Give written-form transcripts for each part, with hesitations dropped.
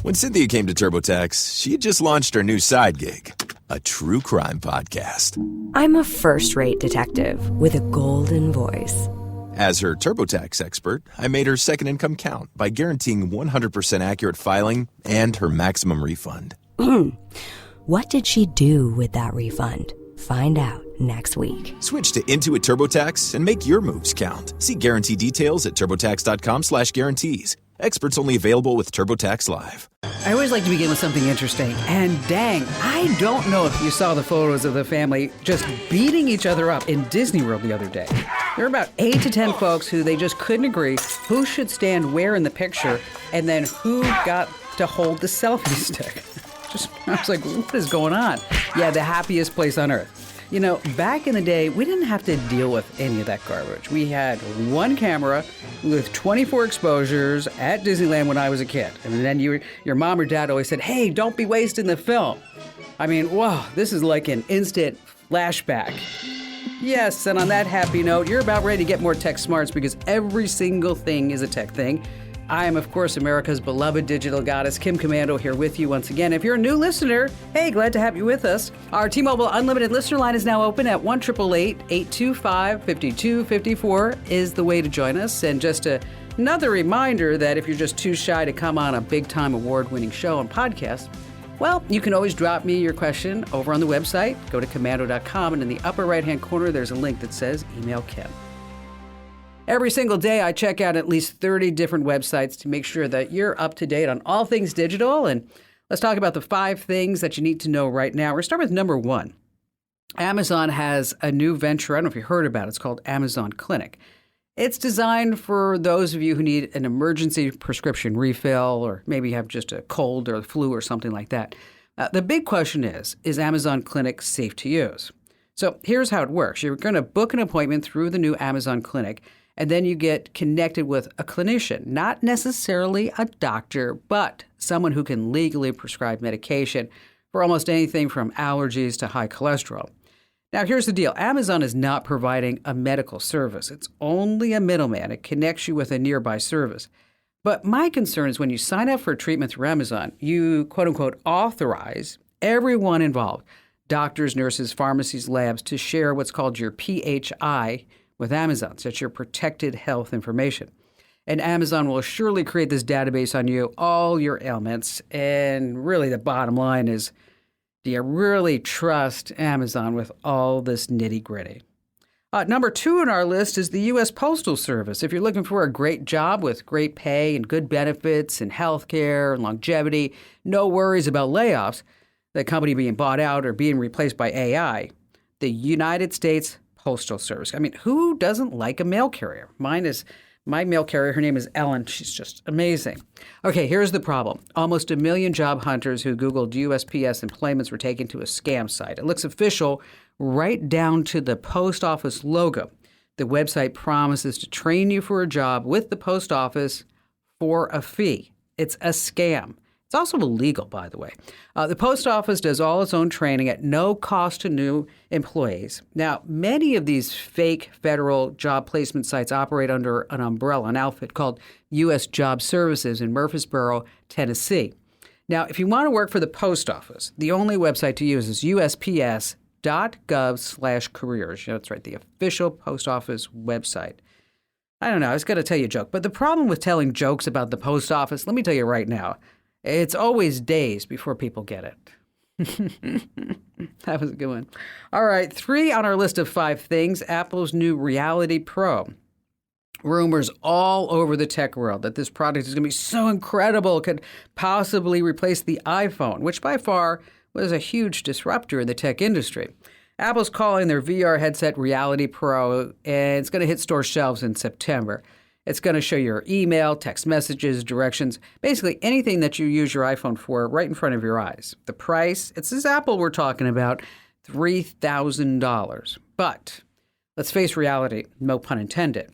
When Cynthia came to TurboTax, she had just launched her new side gig, a true crime podcast. I'm a first-rate detective with a golden voice. As her TurboTax expert, I made her second income count by guaranteeing 100% accurate filing and her maximum refund. What did she do with that refund? Find out next week. Switch to Intuit TurboTax and make your moves count. See guarantee details at turbotax.com/guarantees. Experts only available with TurboTax Live. I always like to begin with something interesting. And dang, I don't know if you saw the photos of the family just beating each other up in Disney World the other day. There were about 8 to 10 folks who they just couldn't agree who should stand where in the picture and then who got to hold the selfie stick. I was like, what is going on? Yeah, the happiest place on earth. You know, back in the day, we didn't have to deal with any of that garbage. We had one camera with 24 exposures at Disneyland when I was a kid. And then your mom or dad always said, hey, don't be wasting the film. I mean, wow, this is like an instant flashback. Yes, and on that happy note, you're about ready to get more tech smarts because every single thing is a tech thing. I am, of course, America's beloved digital goddess, Kim Komando, here with you once again. If you're a new listener, hey, glad to have you with us. Our T-Mobile Unlimited listener line is now open at 1-888-825-5254 is the way to join us. And just another reminder that if you're just too shy to come on a big-time award-winning show and podcast, well, you can always drop me your question over on the website. Go to komando.com, and in the upper right-hand corner, there's a link that says Email Kim. Every single day, I check out at least 30 different websites to make sure that you're up to date on all things digital. And let's talk about the 5 things that you need to know right now. We're going to start with number 1. Amazon has a new venture. I don't know if you heard about it. It's called Amazon Clinic. It's designed for those of you who need an emergency prescription refill or maybe have just a cold or flu or something like that. The big question is Amazon Clinic safe to use? So here's how it works. You're going to book an appointment through the new Amazon Clinic, and then you get connected with a clinician, not necessarily a doctor, but someone who can legally prescribe medication for almost anything from allergies to high cholesterol. Now, here's the deal. Amazon is not providing a medical service. It's only a middleman. It connects you with a nearby service. But my concern is when you sign up for treatment through Amazon, you, quote unquote, authorize everyone involved, doctors, nurses, pharmacies, labs, to share what's called your PHI with Amazon. So it's your protected health information. And Amazon will surely create this database on you, all your ailments. And really the bottom line is, do you really trust Amazon with all this nitty-gritty? Number 2 on our list is the U.S. Postal Service. If you're looking for a great job with great pay and good benefits and health care and longevity, no worries about layoffs, the company being bought out or being replaced by AI, the United States Postal Service. I mean, who doesn't like a mail carrier? My mail carrier, her name is Ellen. She's just amazing. Okay, here's the problem. Almost 1 million job hunters who Googled USPS employments were taken to a scam site. It looks official right down to the post office logo. The website promises to train you for a job with the post office for a fee. It's a scam. It's also illegal, by the way. The post office does all its own training at no cost to new employees. Now, many of these fake federal job placement sites operate under an umbrella, an outfit called U.S. Job Services in Murfreesboro, Tennessee. Now, if you want to work for the post office, the only website to use is USPS.gov/careers. That's right, the official post office website. I don't know, I was going to tell you a joke, but the problem with telling jokes about the post office, let me tell you right now, it's always days before people get it. That was a good one. All right, 3 on our list of 5 things. Apple's new Reality Pro. Rumors all over the tech world that this product is going to be so incredible it could possibly replace the iPhone, which by far was a huge disruptor in the tech industry. Apple's calling their VR headset Reality Pro, and it's going to hit store shelves in September. It's going to show your email, text messages, directions, basically anything that you use your iPhone for right in front of your eyes. The price, it's this Apple we're talking about, $3,000. But let's face reality, no pun intended.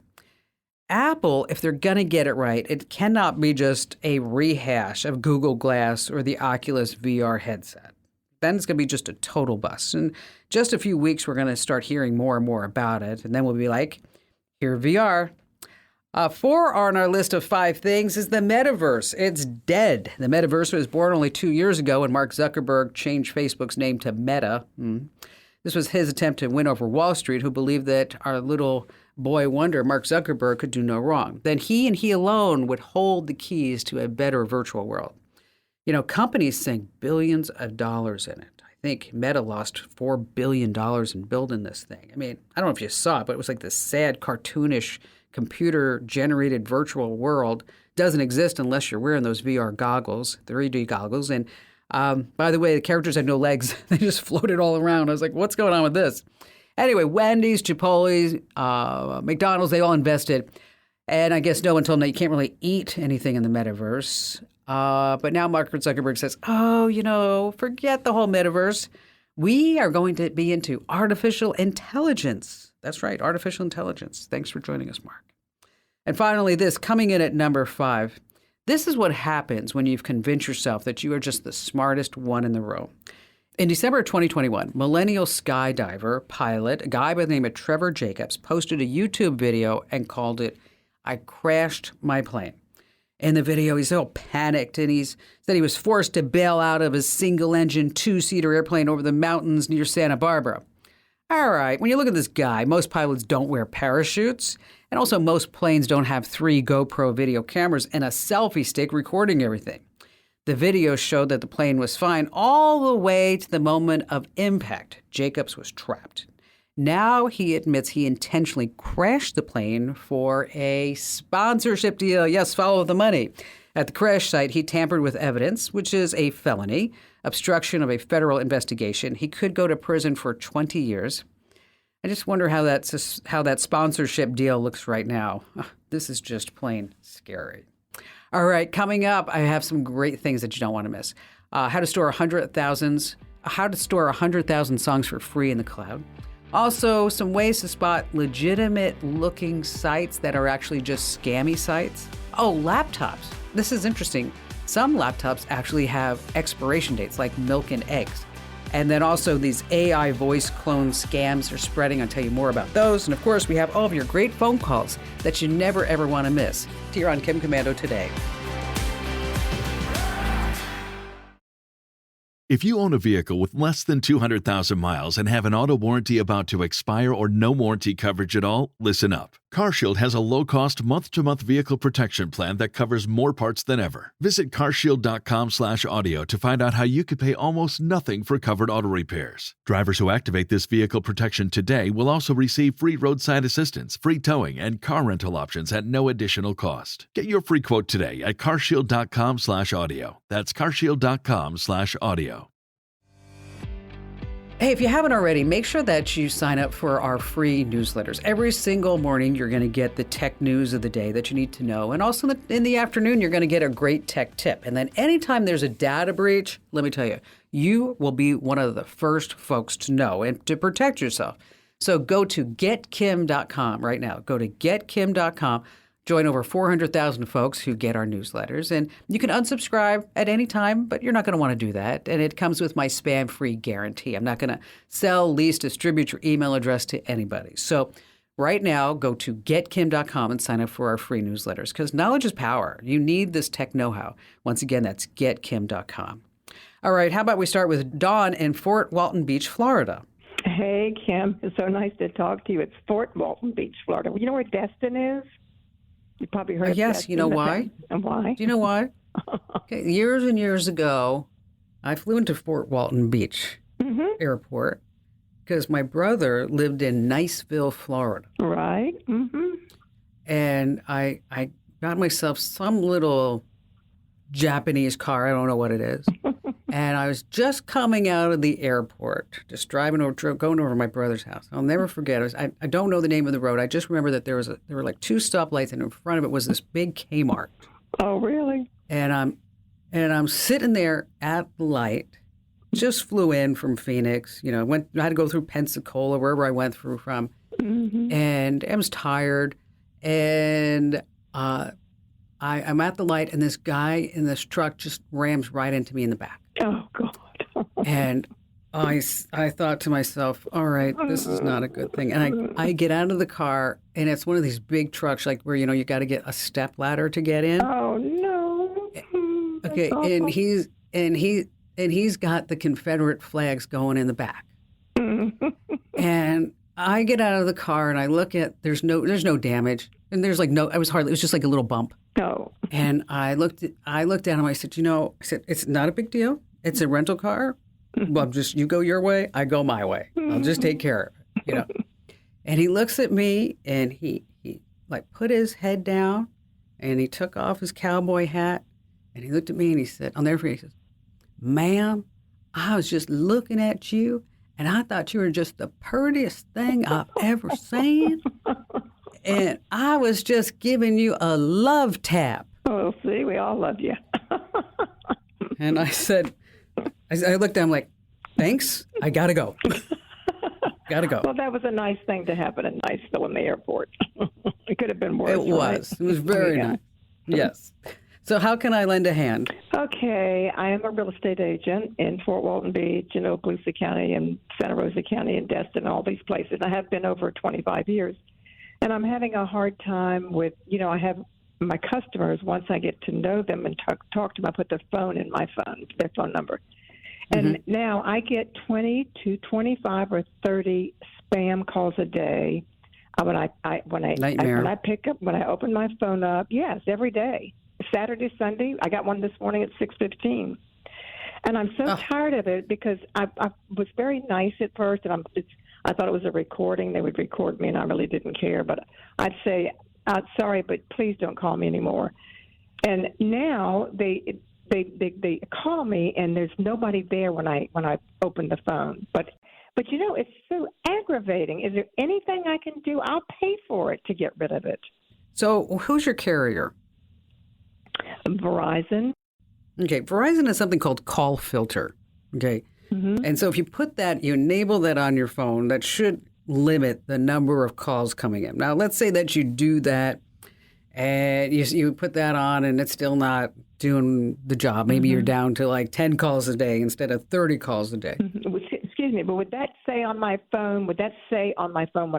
Apple, if they're going to get it right, it cannot be just a rehash of Google Glass or the Oculus VR headset. Then it's going to be just a total bust. In just a few weeks, we're going to start hearing more and more about it. And then we'll be like, here VR. Four on our list of 5 things is the metaverse. It's dead. The metaverse was born only 2 years ago when Mark Zuckerberg changed Facebook's name to Meta. This was his attempt to win over Wall Street, who believed that our little boy wonder, Mark Zuckerberg, could do no wrong. Then he and he alone would hold the keys to a better virtual world. You know, companies sink billions of dollars in it. I think Meta lost $4 billion in building this thing. I mean, I don't know if you saw it, but it was like this sad, cartoonish, computer-generated virtual world. Doesn't exist unless you're wearing those VR goggles, 3D goggles. And by the way, the characters had no legs. They just floated all around. I was like, what's going on with this? Anyway, Wendy's, Chipotle's, McDonald's, they all invested. And I guess no one told them that you can't really eat anything in the metaverse. But now Mark Zuckerberg says, forget the whole metaverse. We are going to be into artificial intelligence. That's right, artificial intelligence. Thanks for joining us, Mark. And finally, this, coming in at number 5. This is what happens when you've convinced yourself that you are just the smartest one in the room. In December of 2021, millennial skydiver pilot, a guy by the name of Trevor Jacobs, posted a YouTube video and called it, "I crashed my plane." In the video, he's all panicked, and he said he was forced to bail out of his single-engine 2-seater airplane over the mountains near Santa Barbara. All right, when you look at this guy, most pilots don't wear parachutes, and also most planes don't have 3 GoPro video cameras and a selfie stick recording everything. The video showed that the plane was fine all the way to the moment of impact. Jacobs was trapped. Now he admits he intentionally crashed the plane for a sponsorship deal. Yes, follow the money. At the crash site, he tampered with evidence, which is a felony, obstruction of a federal investigation. He could go to prison for 20 years. I just wonder how that sponsorship deal looks right now. This is just plain scary. All right, coming up, I have some great things that you don't want to miss. How to store 100,000 songs for free in the cloud. Also, some ways to spot legitimate-looking sites that are actually just scammy sites. Oh, laptops. This is interesting. Some laptops actually have expiration dates, like milk and eggs. And then also these AI voice clone scams are spreading. I'll tell you more about those. And of course, we have all of your great phone calls that you never, ever want to miss. Here on Kim Komando Today. If you own a vehicle with less than 200,000 miles and have an auto warranty about to expire or no warranty coverage at all, listen up. CarShield has a low-cost month-to-month vehicle protection plan that covers more parts than ever. Visit carshield.com/audio to find out how you could pay almost nothing for covered auto repairs. Drivers who activate this vehicle protection today will also receive free roadside assistance, free towing, and car rental options at no additional cost. Get your free quote today at carshield.com/audio. That's carshield.com/audio. Hey, if you haven't already, make sure that you sign up for our free newsletters. Every single morning, you're going to get the tech news of the day that you need to know. And also in the afternoon, you're going to get a great tech tip. And then anytime there's a data breach, let me tell you, you will be one of the first folks to know and to protect yourself. So go to getkim.com right now. Go to getkim.com. Join over 400,000 folks who get our newsletters. And you can unsubscribe at any time, but you're not going to want to do that. And it comes with my spam-free guarantee. I'm not going to sell, lease, distribute your email address to anybody. So right now, go to getkim.com and sign up for our free newsletters because knowledge is power. You need this tech know-how. Once again, that's getkim.com. All right, how about we start with Dawn in Fort Walton Beach, Florida. Hey, Kim. It's so nice to talk to you. It's Fort Walton Beach, Florida. You know where Destin is? You probably heard of Yes, Destin. you know why? And why? Do you know why? Okay, years and years ago, I flew into Fort Walton Beach Airport because my brother lived in Niceville, Florida. Right. Mm-hmm. And I got myself some little Japanese car. I don't know what it is. And I was just coming out of the airport, just going over to my brother's house. I'll never forget. I don't know the name of the road. I just remember that there were like 2 stoplights, and in front of it was this big Kmart. Oh, really? And I'm sitting there at the light. Just flew in from Phoenix. I had to go through Pensacola, wherever I went through from, and I was tired. And I'm at the light, and this guy in this truck just rams right into me in the back. Oh, God. And I thought to myself, all right, this is not a good thing. And I get out of the car, and it's one of these big trucks, like where, you got to get a step ladder to get in. Oh, no. Okay, and he's got the Confederate flags going in the back. And I get out of the car and I look at there's no damage, and there's like it was just like a little bump. No. And I looked at him. I said, it's not a big deal. It's a rental car. Well, you go your way, I go my way. I'll just take care of it, And he looks at me and he like put his head down and he took off his cowboy hat and he looked at me and he said, I'll never forget, he says, "Ma'am, I was just looking at you and I thought you were just the prettiest thing I've ever seen. And I was just giving you a love tap." Oh, see, we all love you. And I said, I looked at him like, "Thanks, I gotta go." Gotta go. Well, that was a nice thing to happen in Niceville in the airport. It could have been worse. It was. Right? It was very nice. Yes. So how can I lend a hand? Okay, I am a real estate agent in Fort Walton Beach, in Okaloosa County, and Santa Rosa County, and Destin, all these places. I have been over 25 years. And I'm having a hard time with, I have my customers, once I get to know them and talk to them, I put their phone in my phone, their phone number. And now I get 20 to 25 or 30 spam calls a day. When I open my phone up, yes, every day, Saturday, Sunday. I got one this morning at 6:15, and I'm so tired of it because I was very nice at first, and I thought it was a recording. They would record me, and I really didn't care. But I'd say, "Sorry, but please don't call me anymore." And now they call me, and there's nobody there when I open the phone. But it's so aggravating. Is there anything I can do? I'll pay for it to get rid of it. So who's your carrier? Verizon. Okay, Verizon has something called call filter. Okay, and so if you you enable that on your phone, that should limit the number of calls coming in. Now, let's say that you do that, and you put that on, and it's still not doing the job. Maybe you're down to like 10 calls a day instead of 30 calls a day. Excuse me, but would that say on my phone when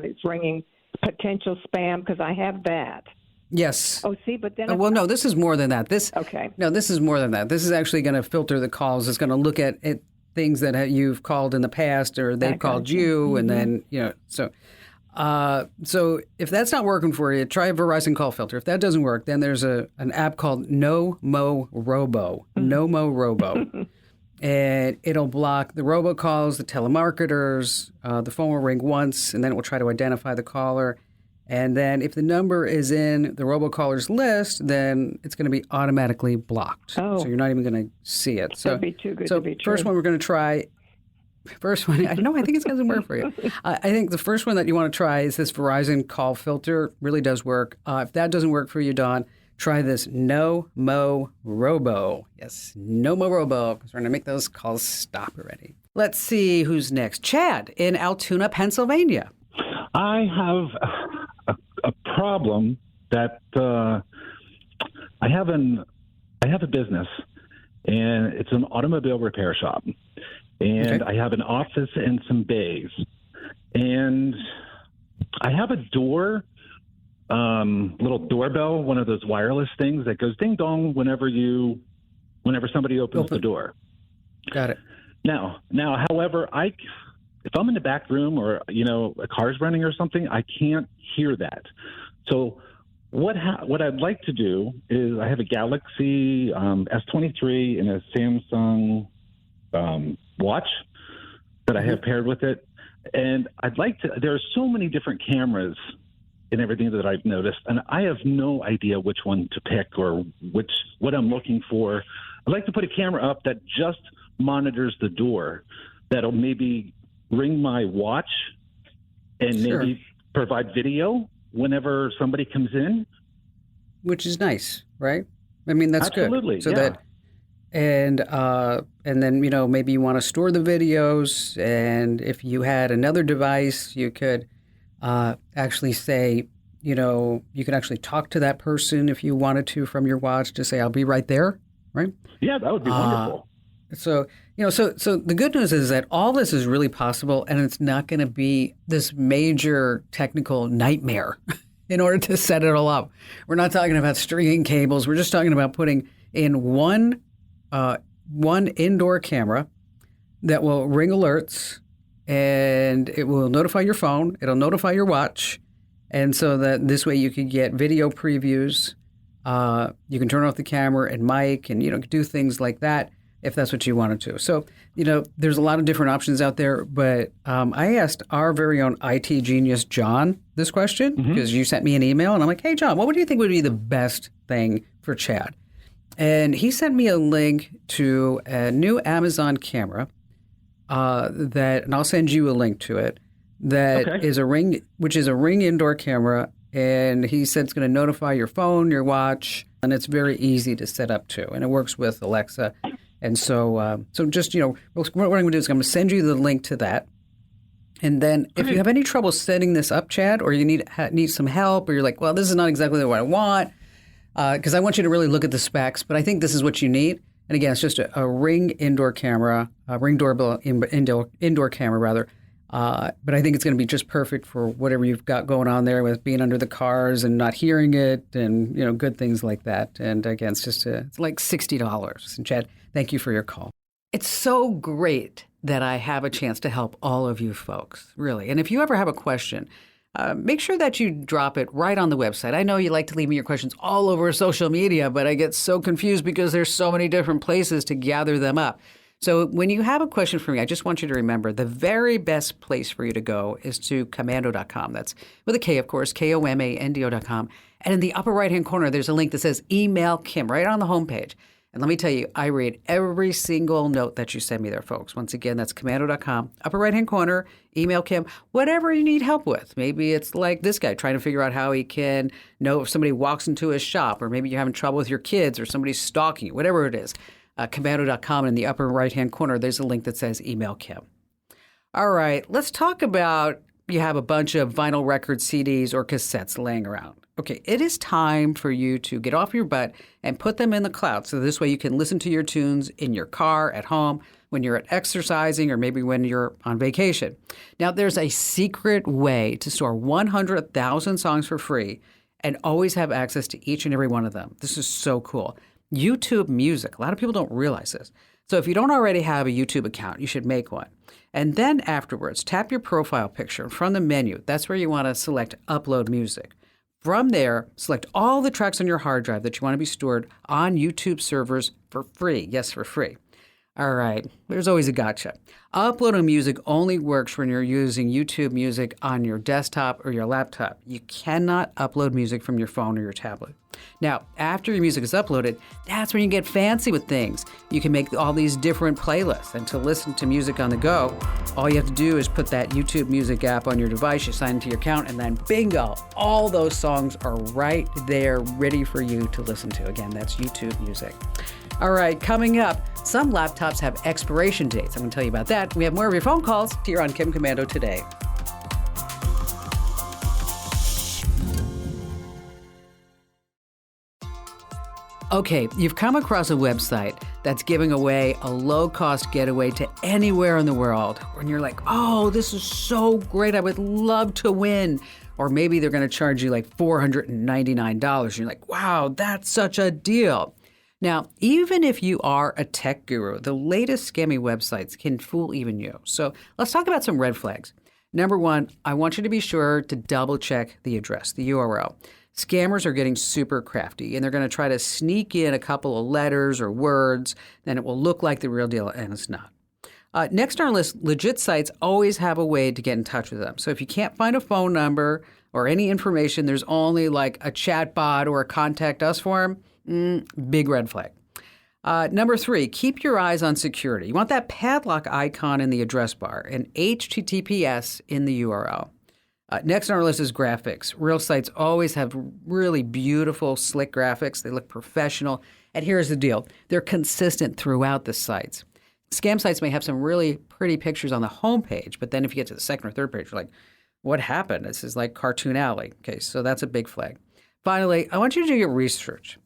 it's ringing potential spam? Because I have that. Yes. Oh, see, but then... no, this is more than that. Okay. No, this is more than that. This is actually going to filter the calls. It's going to look at things that you've called in the past or they've called you, and then, so if that's not working for you, try a Verizon call filter. If that doesn't work, then there's an app called No Mo Robo. No Mo Robo. And it'll block the robocalls, the telemarketers. The phone will ring once, and then it will try to identify the caller. And then if the number is in the robocaller's list, then it's going to be automatically blocked. Oh. So you're not even going to see it. So that'd be too good to be true. First one we're going to try. First one, I think it's going to work for you. I think the first one that you want to try is this Verizon call filter. Really does work. If that doesn't work for you, Dawn, try this No Mo Robo. Yes, No Mo Robo, because we're going to make those calls stop already. Let's see who's next. Chad in Altoona, Pennsylvania. I have a problem that I have a business, and it's an automobile repair shop. And I have an office and some bays. And I have a door, little doorbell, one of those wireless things that goes ding dong whenever somebody opens the door. Got it. Now, however, if I'm in the back room or, a car's running or something, I can't hear that. So what I'd like to do is I have a Galaxy S23 and a Samsung watch that I have paired with it. And there are so many different cameras and everything that I've noticed, and I have no idea which one to pick or what I'm looking for. I'd like to put a camera up that just monitors the door, that'll maybe ring my watch and maybe provide video whenever somebody comes in. Which is nice, right? I mean, that's Absolutely, good. So yeah. And then, maybe you want to store the videos, and if you had another device, you could actually say, you could actually talk to that person if you wanted to from your watch to say, "I'll be right there," right? Yeah, that would be wonderful. So, so the good news is that all this is really possible, and it's not going to be this major technical nightmare in order to set it all up. We're not talking about stringing cables. We're just talking about putting in one indoor camera that will ring alerts, and it will notify your phone. It'll notify your watch, and so that this way you can get video previews. You can turn off the camera and mic, and do things like that if that's what you wanted to. So, there's a lot of different options out there, but I asked our very own IT genius, John, this question because you sent me an email, and I'm like, hey, John, what would you think would be the best thing for Chad? And he sent me a link to a new Amazon camera and I'll send you a link to it, that is which is a Ring indoor camera. And he said it's going to notify your phone, your watch, and it's very easy to set up too. And it works with Alexa. And so just, what I'm going to do is I'm going to send you the link to that. And then if you have any trouble setting this up, Chad, or you need some help, or you're like, well, this is not exactly what I want, because I want you to really look at the specs, but I think this is what you need. And again, it's just a Ring indoor camera, a Ring doorbell indoor camera, rather. But I think it's going to be just perfect for whatever you've got going on there with being under the cars and not hearing it and, good things like that. And again, it's like $60. And Chad, thank you for your call. It's so great that I have a chance to help all of you folks, really. And if you ever have a question, make sure that you drop it right on the website. I know you like to leave me your questions all over social media, but I get so confused because there's so many different places to gather them up. So when you have a question for me, I just want you to remember the very best place for you to go is to komando.com. That's with a K, of course, KOMANDO.com. And in the upper right-hand corner, there's a link that says Email Kim right on the homepage. And let me tell you, I read every single note that you send me there, folks. Once again, that's komando.com. Upper right-hand corner, Email Kim, whatever you need help with. Maybe it's like this guy trying to figure out how he can know if somebody walks into his shop, or maybe you're having trouble with your kids or somebody's stalking you, whatever it is. Komando.com, in the upper right-hand corner, there's a link that says Email Kim. All right, let's talk about you have a bunch of vinyl record CDs or cassettes laying around. Okay, it is time for you to get off your butt and put them in the cloud. So this way you can listen to your tunes in your car, at home, when you're exercising, or maybe when you're on vacation. Now, there's a secret way to store 100,000 songs for free and always have access to each and every one of them. This is so cool. YouTube Music. A lot of people don't realize this. So if you don't already have a YouTube account, you should make one. And then afterwards, tap your profile picture from the menu. That's where you want to select Upload Music. From there, select all the tracks on your hard drive that you want to be stored on YouTube servers for free. Yes, for free. All right, there's always a gotcha. Uploading music only works when you're using YouTube Music on your desktop or your laptop. You cannot upload music from your phone or your tablet. Now, after your music is uploaded, that's when you get fancy with things. You can make all these different playlists, and to listen to music on the go, all you have to do is put that YouTube Music app on your device, you sign into your account, and then bingo, all those songs are right there ready for you to listen to. Again, that's YouTube Music. All right, coming up, some laptops have expiration dates. I'm going to tell you about that. We have more of your phone calls here on Kim Komando today. Okay, you've come across a website that's giving away a low-cost getaway to anywhere in the world. And you're like, oh, this is so great. I would love to win. Or maybe they're going to charge you like $499. You're like, wow, that's such a deal. Now, even if you are a tech guru, the latest scammy websites can fool even you. So let's talk about some red flags. Number one, I want you to be sure to double check the address, the URL. Scammers are getting super crafty, and they're going to try to sneak in a couple of letters or words, then it will look like the real deal, and it's not. Next on our list, legit sites always have a way to get in touch with them. So if you can't find a phone number or any information, there's only like a chat bot or a contact us form, big red flag. Number three, keep your eyes on security. You want that padlock icon in the address bar and HTTPS in the URL. Next on our list is graphics. Real sites always have really beautiful, slick graphics. They look professional. And here's the deal. They're consistent throughout the sites. Scam sites may have some really pretty pictures on the homepage, but then if you get to the second or third page, you're like, what happened? This is like Cartoon Alley. Okay, so that's a big flag. Finally, I want you to do your research.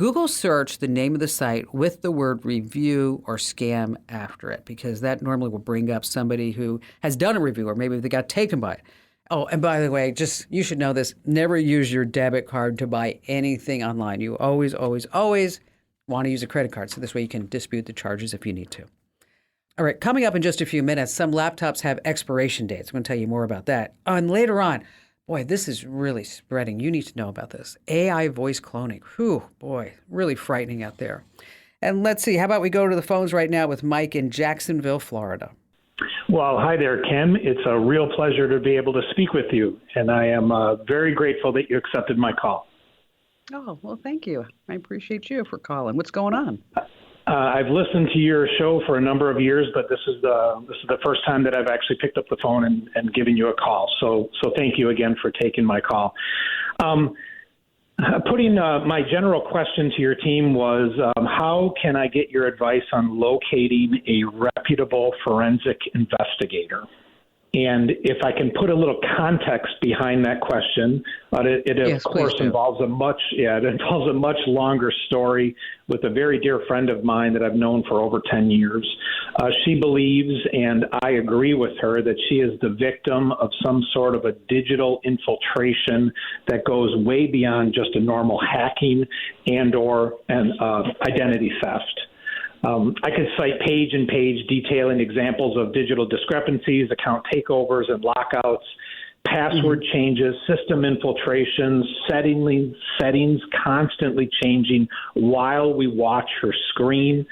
Google search the name of the site with the word review or scam after it, because that normally will bring up somebody who has done a review or maybe they got taken by it. Oh, and by the way, just you should know this, never use your debit card to buy anything online. You always, always, always want to use a credit card. So this way you can dispute the charges if you need to. All right, coming up in just a few minutes, some laptops have expiration dates. I'm going to tell you more about that. And later on, boy, this is really spreading. You need to know about this. AI voice cloning. Whew, boy, really frightening out there. And let's see, how about we go to the phones right now with Mike in Jacksonville, Florida. Well, hi there, Kim. It's a real pleasure to be able to speak with you, and I am very grateful that you accepted my call. Oh, well, thank you. I appreciate you for calling. What's going on? I've listened to your show for a number of years, but this is the first time that I've actually picked up the phone and given you a call. So thank you again for taking my call. Putting my general question to your team was, how can I get your advice on locating a reputable forensic investigator? And if I can put a little context behind that question, it of course involves a much longer story with a very dear friend of mine that I've known for over 10 years. She believes, and I agree with her, that she is the victim of some sort of a digital infiltration that goes way beyond just a normal hacking and/or identity theft. I could cite page and page detailing examples of digital discrepancies, account takeovers and lockouts, password changes, system infiltrations, settings constantly changing while we watch her screen,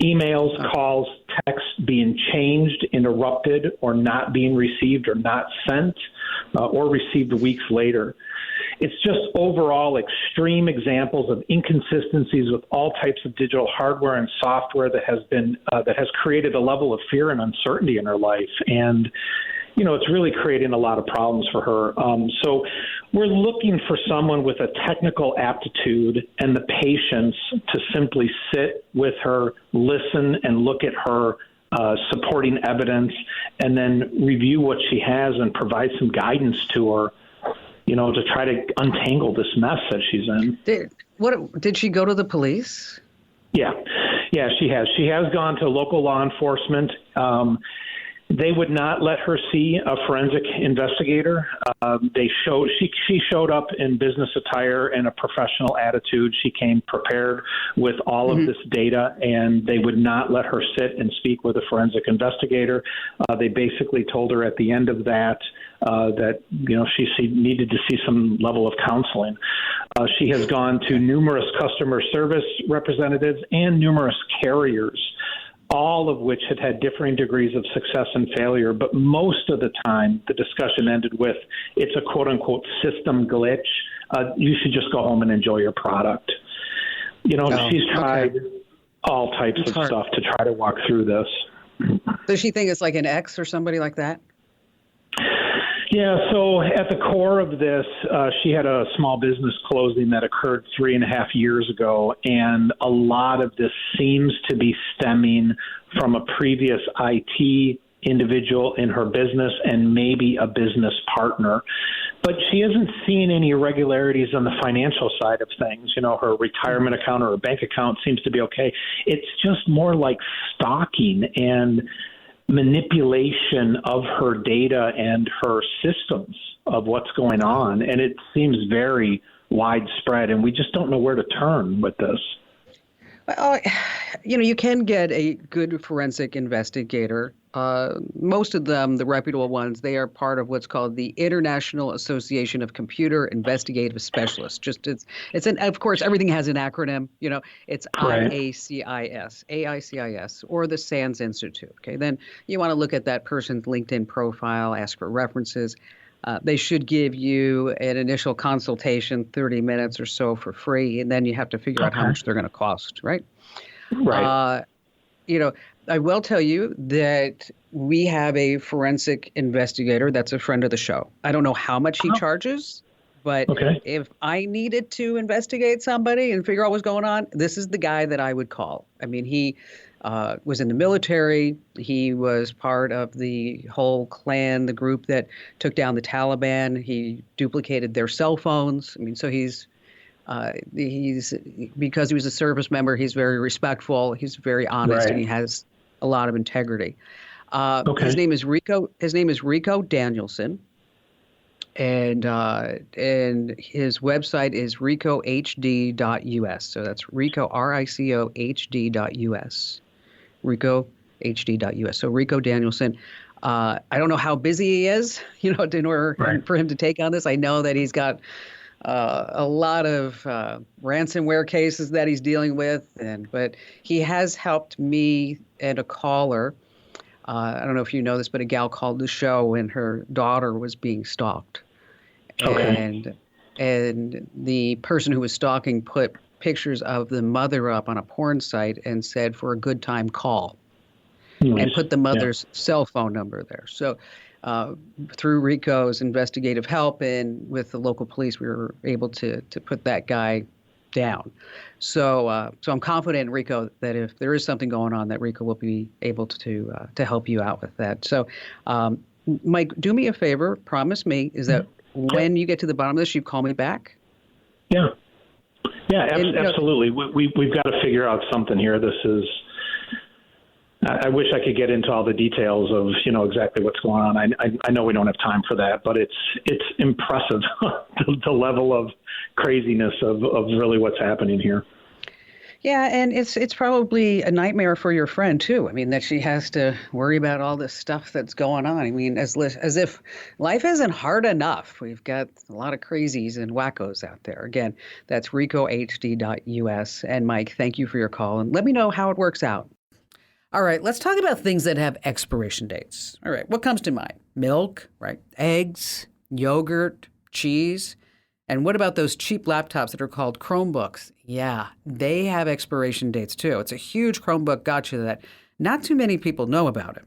emails, calls, texts being changed, interrupted, or not being received or not sent, or received weeks later. It's just overall extreme examples of inconsistencies with all types of digital hardware and software that has created a level of fear and uncertainty in her life. And, you know, it's really creating a lot of problems for her. So we're looking for someone with a technical aptitude and the patience to simply sit with her, listen, and look at her supporting evidence, and then review what she has and provide some guidance to her, you know, to try to untangle this mess that she's in. Did she go to the police? Yeah, she has. She has gone to local law enforcement. They would not let her see a forensic investigator. She showed up in business attire and a professional attitude. She came prepared with all of this data, and they would not let her sit and speak with a forensic investigator. They basically told her at the end of that you know, she needed to see some level of counseling. She has gone to numerous customer service representatives and numerous carriers, all of which had differing degrees of success and failure. But most of the time, the discussion ended with, it's a quote-unquote system glitch. You should just go home and enjoy your product. You know, she's tried all types of stuff to try to walk through this. Does she think it's like an ex or somebody like that? Yeah, so at the core of this, she had a small business closing that occurred 3.5 years ago, and a lot of this seems to be stemming from a previous IT individual in her business and maybe a business partner. But she isn't seeing any irregularities on the financial side of things. You know, her retirement account or her bank account seems to be okay. It's just more like stalking and manipulation of her data and her systems of what's going on. And it seems very widespread, and we just don't know where to turn with this. Well, you know, you can get a good forensic investigator. Most of them, the reputable ones, they are part of what's called the International Association of Computer Investigative Specialists. Of course, everything has an acronym. You know, it's AICIS, or the SANS Institute. Okay, then you want to look at that person's LinkedIn profile, ask for references. They should give you an initial consultation, 30 minutes or so for free, and then you have to figure out how much they're going to cost, right? Right. You know, I will tell you that we have a forensic investigator that's a friend of the show. I don't know how much he charges, but if I needed to investigate somebody and figure out what's going on, this is the guy that I would call. I mean, he was in the military. He was part of the whole clan, the group that took down the Taliban. He duplicated their cell phones. I mean, so he's Because he was a service member, he's very respectful, he's very honest, and he has a lot of integrity. His name is Rico. His name is Rico Danielson, and his website is ricohd.us. So that's Rico RICOHD.us. ricohd.us. So Rico Danielson. I don't know how busy he is, in order for him to take on this. I know that he's got a lot of ransomware cases that he's dealing with, but he has helped me and a caller. I don't know if you know this, but a gal called the show and her daughter was being stalked. Okay. And the person who was stalking put pictures of the mother up on a porn site and said, for a good time, call. Nice. And put the mother's cell phone number there. So through Rico's investigative help and with the local police, we were able to put that guy down. So I'm confident, Rico, that if there is something going on, that Rico will be able to help you out with that. So, Mike, do me a favor. Promise me is that when you get to the bottom of this, you call me back. Yeah. Yeah, absolutely. We've got to figure out something here. This is. I wish I could get into all the details of exactly what's going on. I know we don't have time for that, but it's impressive the level of craziness of really what's happening here. Yeah, and it's probably a nightmare for your friend too. I mean, that she has to worry about all this stuff that's going on. I mean, as if life isn't hard enough. We've got a lot of crazies and wackos out there. Again, that's ricohd.us. And Mike, thank you for your call, and let me know how it works out. All right, let's talk about things that have expiration dates. All right, what comes to mind? Milk, right? Eggs, yogurt, cheese. And what about those cheap laptops that are called Chromebooks? Yeah, they have expiration dates too. It's a huge Chromebook gotcha that not too many people know about it.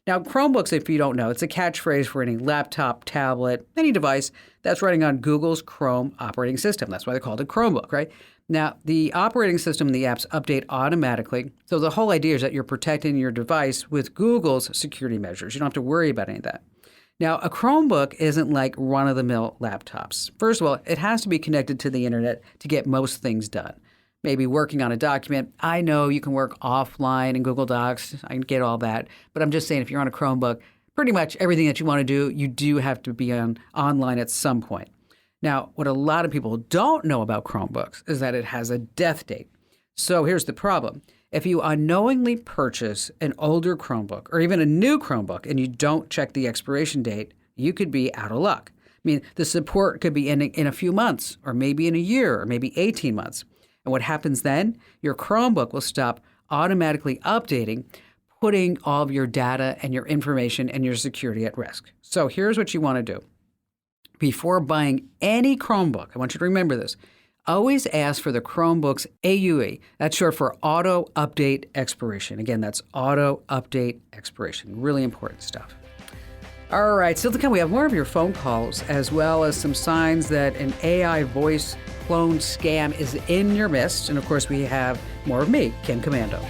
Now, Chromebooks, if you don't know, it's a catchphrase for any laptop, tablet, any device that's running on Google's Chrome operating system. That's why they called it Chromebook, right? Now, the operating system and the apps update automatically. So the whole idea is that you're protecting your device with Google's security measures. You don't have to worry about any of that. Now, a Chromebook isn't like run-of-the-mill laptops. First of all, it has to be connected to the internet to get most things done. Maybe working on a document. I know you can work offline in Google Docs. I get all that. But I'm just saying, if you're on a Chromebook, pretty much everything that you want to do, you do have to be online at some point. Now, what a lot of people don't know about Chromebooks is that it has a death date. So here's the problem. If you unknowingly purchase an older Chromebook or even a new Chromebook and you don't check the expiration date, you could be out of luck. I mean, the support could be in a few months or maybe in a year or maybe 18 months. And what happens then? Your Chromebook will stop automatically updating, putting all of your data and your information and your security at risk. So here's what you want to do. Before buying any Chromebook, I want you to remember this, always ask for the Chromebook's AUE. That's short for Auto Update Expiration. Again, that's Auto Update Expiration. Really important stuff. All right, still to come, we have more of your phone calls as well as some signs that an AI voice clone scam is in your midst. And of course, we have more of me, Ken Commando.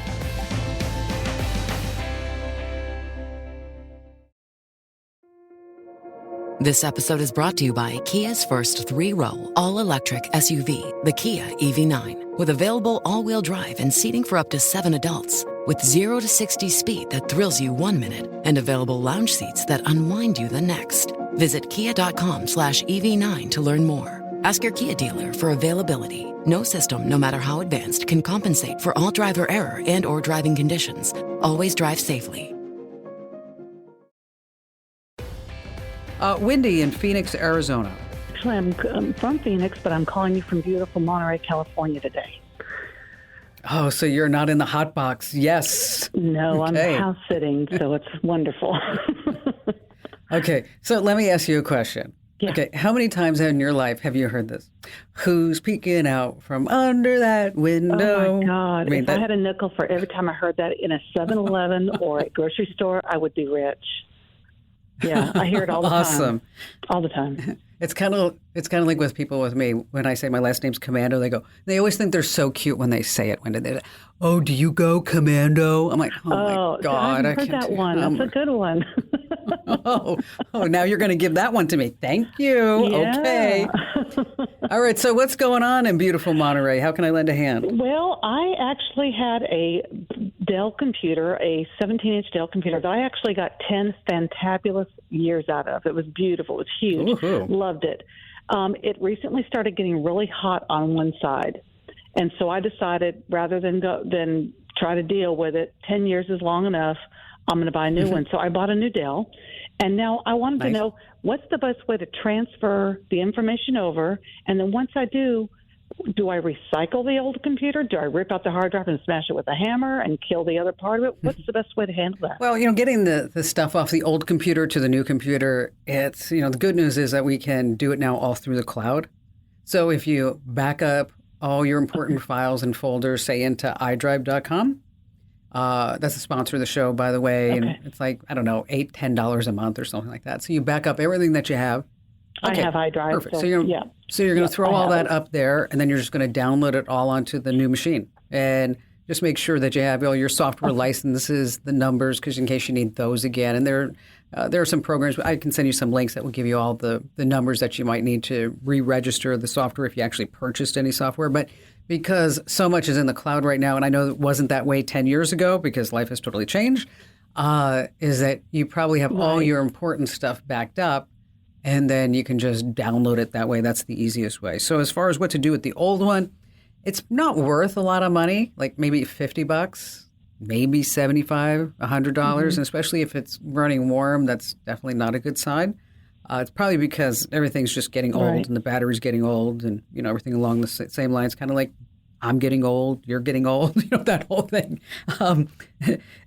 This episode is brought to you by Kia's first 3-row, all-electric SUV, the Kia EV9, with available all-wheel drive and seating for up to 7 adults, with 0 to 60 speed that thrills you 1 minute and available lounge seats that unwind you the next. Visit kia.com/EV9 to learn more. Ask your Kia dealer for availability. No system, no matter how advanced, can compensate for all driver error and or driving conditions. Always drive safely. Wendy in Phoenix, Arizona. Actually, I'm from Phoenix, but I'm calling you from beautiful Monterey, California today. Oh, so you're not in the hot box. Yes. No, okay. I'm house sitting, so it's wonderful. Okay, so let me ask you a question. Yeah. Okay, how many times in your life have you heard this? Who's peeking out from under that window? Oh, my God. If I had a nickel for every time I heard that in a 7-Eleven or a grocery store, I would be rich. Yeah, I hear it all the time. Awesome. All the time. It's kind of like with people with me. When I say my last name's Commando, they always think they're so cute when they say it. When they're like, oh, do you go Commando? I'm like, oh my God. I heard that one. That's a good one. oh, now you're going to give that one to me. Thank you. Yeah. Okay. All right, so what's going on in beautiful Monterey? How can I lend a hand? Well, I actually had a Dell computer, a 17-inch Dell computer that I actually got 10 fantabulous years out of. It was beautiful. It was huge. Woohoo. Loved it. It recently started getting really hot on one side. And so I decided rather than try to deal with it, 10 years is long enough, I'm going to buy a new one. So I bought a new Dell. And now I wanted to know what's the best way to transfer the information over. And then once I do I recycle the old computer? Do I rip out the hard drive and smash it with a hammer and kill the other part of it? What's the best way to handle that? Well, getting the stuff off the old computer to the new computer, it's, the good news is that we can do it now all through the cloud. So if you back up all your important files and folders, say into iDrive.com, that's a sponsor of the show, by the way. Okay. And it's like, I don't know, $8, $10 a month or something like that. So you back up everything that you have. Okay, I have iDrive. Perfect. So you're going to throw all that up there, and then you're just going to download it all onto the new machine. And just make sure that you have all your software licenses, the numbers, because in case you need those again. And there are some programs. I can send you some links that will give you all the numbers that you might need to re-register the software if you actually purchased any software. But because so much is in the cloud right now, and I know it wasn't that way 10 years ago because life has totally changed, is that you probably have all your important stuff backed up, and then you can just download it that way. That's the easiest way. So as far as what to do with the old one, it's not worth a lot of money, like maybe $50, maybe $75, $100, and especially if it's running warm, that's definitely not a good sign. It's probably because everything's just getting old and the battery's getting old and, everything along the same lines, kind of like I'm getting old, you're getting old, that whole thing,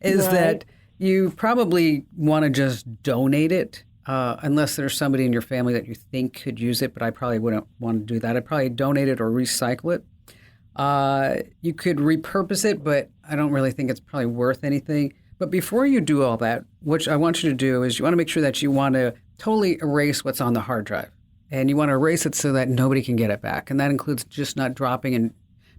is that you probably want to just donate it unless there's somebody in your family that you think could use it, but I probably wouldn't want to do that. I'd probably donate it or recycle it. You could repurpose it, but I don't really think it's probably worth anything. But before you do all that, what I want you to do is you want to make sure that you want to totally erase what's on the hard drive. And you want to erase it so that nobody can get it back. And that includes just not dropping and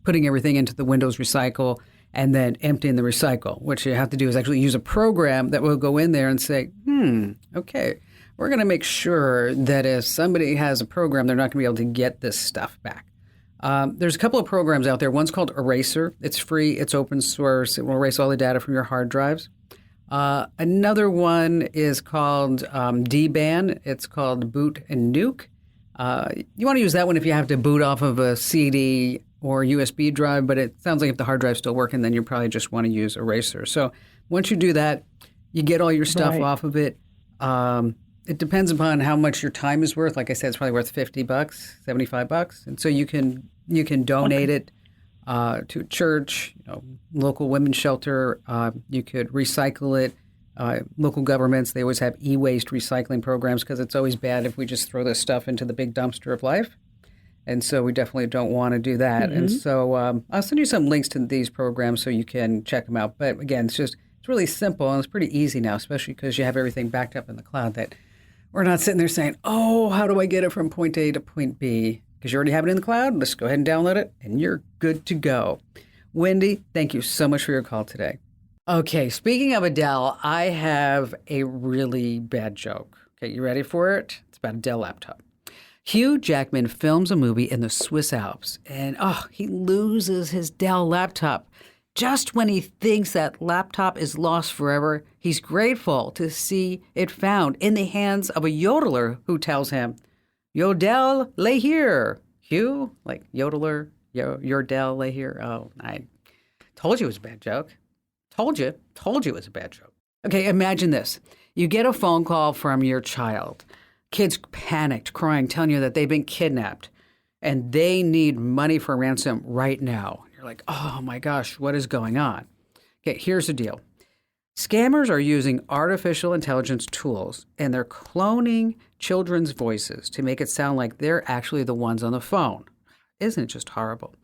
putting everything into the Windows recycle and then emptying the recycle. What you have to do is actually use a program that will go in there and say, okay, we're going to make sure that if somebody has a program, they're not going to be able to get this stuff back. There's a couple of programs out there. One's called Eraser. It's free. It's open source. It will erase all the data from your hard drives. Another one is called DBAN. It's called Boot and Nuke. You want to use that one if you have to boot off of a CD or USB drive, but it sounds like if the hard drive's still working, then you probably just want to use Eraser. So once you do that, you get all your stuff off of it. It depends upon how much your time is worth. Like I said, it's probably worth $50, $75. And so you can donate it to a church, local women's shelter. You could recycle it. Local governments, they always have e-waste recycling programs because it's always bad if we just throw this stuff into the big dumpster of life. And so we definitely don't want to do that. And so I'll send you some links to these programs so you can check them out. But again, it's really simple and it's pretty easy now, especially because you have everything backed up in the cloud that we're not sitting there saying, oh, how do I get it from point A to point B? Because you already have it in the cloud. Let's go ahead and download it, and you're good to go. Wendy, thank you so much for your call today. Okay, speaking of a Dell, I have a really bad joke. Okay, you ready for it? It's about a Dell laptop. Hugh Jackman films a movie in the Swiss Alps, and he loses his Dell laptop. Just when he thinks that laptop is lost forever, he's grateful to see it found in the hands of a yodeler who tells him, "Yodel, lay here." Hugh, like yodeler, your Dell, lay here. Oh, I told you it was a bad joke. Told you it was a bad joke. Okay, imagine this. You get a phone call from your child. Kid's panicked, crying, telling you that they've been kidnapped and they need money for ransom right now. You're like, oh my gosh, what is going on? Okay, here's the deal. Scammers are using artificial intelligence tools and they're cloning children's voices to make it sound like they're actually the ones on the phone. Isn't it just horrible?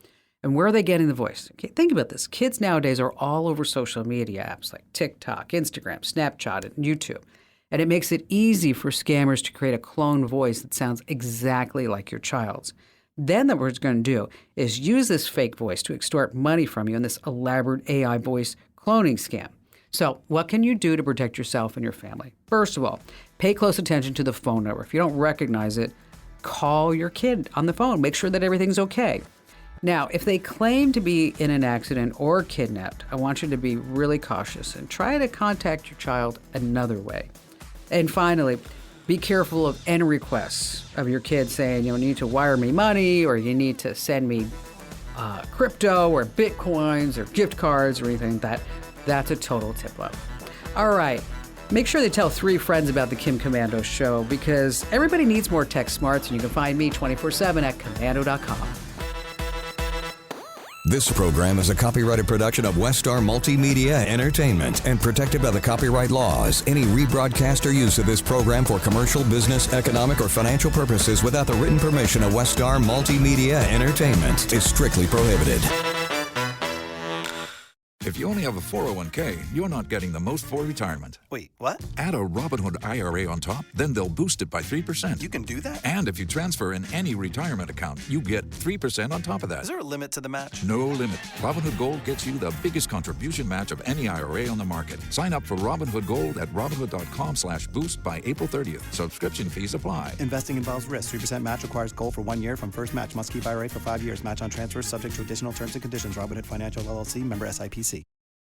And where are they getting the voice? Okay, think about this. Kids nowadays are all over social media apps like TikTok, Instagram, Snapchat, and YouTube. And it makes it easy for scammers to create a cloned voice that sounds exactly like your child's. Then what we're going to do is use this fake voice to extort money from you in this elaborate AI voice cloning scam. So what can you do to protect yourself and your family? First of all, pay close attention to the phone number. If you don't recognize it, call your kid on the phone. Make sure that everything's okay. Now, if they claim to be in an accident or kidnapped, I want you to be really cautious and try to contact your child another way. And finally, be careful of any requests of your kid saying, you need to wire me money, or you need to send me crypto or bitcoins or gift cards or anything like that. That's a total tip-off. All right. Make sure they tell 3 friends about the Kim Komando Show, because everybody needs more tech smarts, and you can find me 24/7 at Komando.com. This program is a copyrighted production of Westar Multimedia Entertainment and protected by the copyright laws. Any rebroadcast or use of this program for commercial, business, economic, or financial purposes without the written permission of Westar Multimedia Entertainment is strictly prohibited. If you only have a 401k, you're not getting the most for retirement. Wait, what? Add a Robinhood IRA on top, then they'll boost it by 3%. You can do that? And if you transfer in any retirement account, you get 3% on top of that. Is there a limit to the match? No limit. Robinhood Gold gets you the biggest contribution match of any IRA on the market. Sign up for Robinhood Gold at Robinhood.com/boost by April 30th. Subscription fees apply. Investing involves risk. 3% match requires gold for 1 year from first match. Must keep IRA for 5 years. Match on transfers subject to additional terms and conditions. Robinhood Financial LLC, member SIPC.